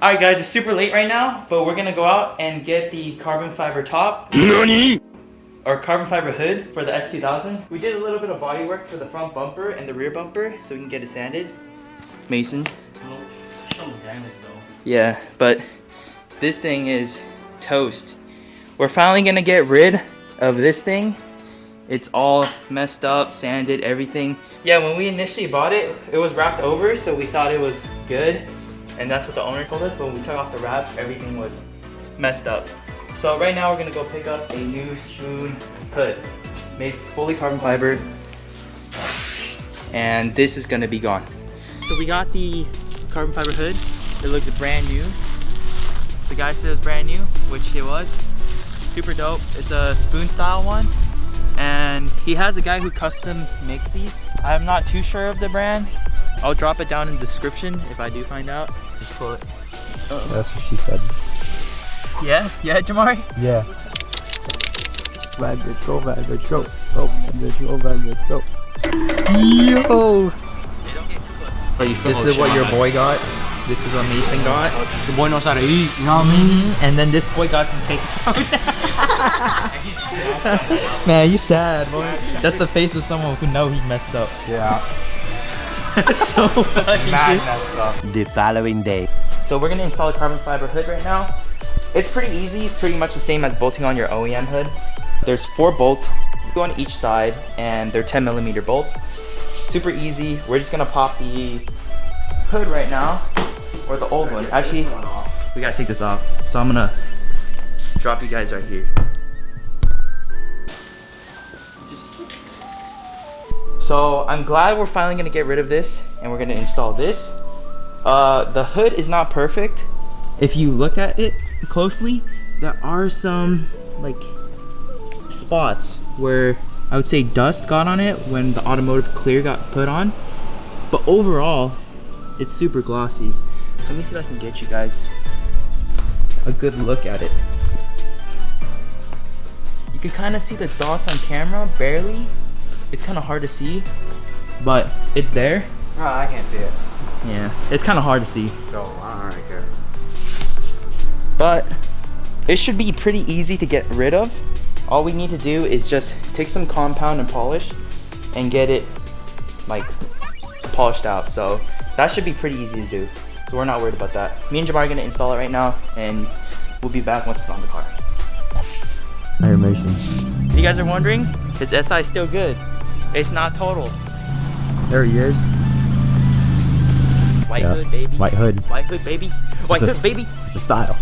Alright guys, it's super late right now, but we're gonna go out and get the carbon fiber top. NANI? Or carbon fiber hood for the S2000. We did a little bit of body work for the front bumper and the rear bumper so we can get it sanded. Mason. Well, some damage though. Yeah, but this thing is toast. We're finally gonna get rid of this thing. It's all messed up, sanded, everything. Yeah, when we initially bought it, it was wrapped over, so we thought it was good. And that's what the owner told us, but when we took off the wraps, everything was messed up. So right now we're gonna go pick up a new spoon hood, made fully carbon fiber. And this is gonna be gone. So we got the carbon fiber hood. It looks brand new. The guy said it was brand new, which it was. Super dope. It's a spoon style one. And he has a guy who custom makes these. I'm not too sure of the brand. I'll drop it down in the description if I do find out. Just pull it. Uh-oh. That's what she said. Yeah? Yeah, Jamari? Yeah. Go. Yo! This is what your boy got. This is what Mason got. The boy knows how to eat, you know what I mean? And then this boy got some takeout. Man, you sad, boy. That's the face of someone who know he messed up. Yeah. So funny, dude. The following day. So we're gonna install a carbon fiber hood right now. It's pretty easy. It's pretty much the same as bolting on your OEM hood. There's 4 bolts, go on each side, and they're 10mm bolts. Super easy. We're just gonna pop the hood right now, or the old one. Actually, we gotta take this off. So I'm gonna drop you guys right here. So I'm glad we're finally gonna get rid of this and we're gonna install this. The hood is not perfect. If you look at it closely, there are some like spots where I would say dust got on it when the automotive clear got put on. But overall, it's super glossy. Let me see if I can get you guys a good look at it. You can kind of see the dots on camera, barely. It's kind of hard to see, but it's there. Oh, I can't see it. Yeah, it's kind of hard to see. So, I don't really care. But it should be pretty easy to get rid of. All we need to do is just take some compound and polish and get it like polished out. So that should be pretty easy to do. So we're not worried about that. Me and Jamar are gonna install it right now and we'll be back once it's on the car. Hey, Mason. If you guys are wondering, his SI is still good. It's not total. There he is. White hood, baby. White hood. White hood, baby. White hood, baby. It's a style.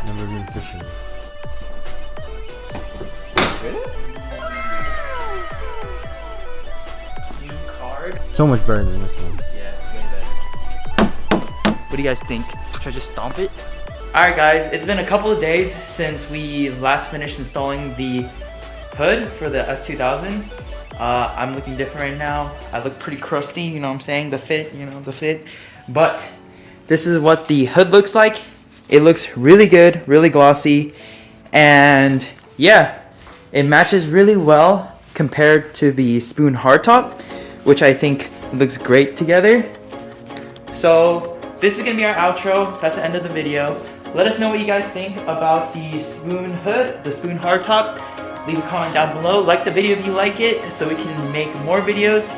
Never been fishing. New card. So much better than this one. Yeah, it's way better. What do you guys think? Should I just stomp it? Alright guys, it's been a couple of days since we last finished installing the hood for the S2000. I'm looking different right now. I look pretty crusty, you know what I'm saying? The fit. But this is what the hood looks like. It looks really good, really glossy. And yeah, it matches really well compared to the spoon hardtop, which I think looks great together. So this is gonna be our outro. That's the end of the video. Let us know what you guys think about the spoon hood, the spoon hardtop. Leave a comment down below. Like the video if you like it so we can make more videos.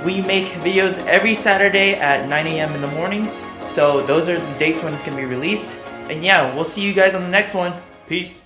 We make videos every Saturday at 9 a.m. in the morning. So those are the dates when it's gonna be released. And yeah, we'll see you guys on the next one. Peace.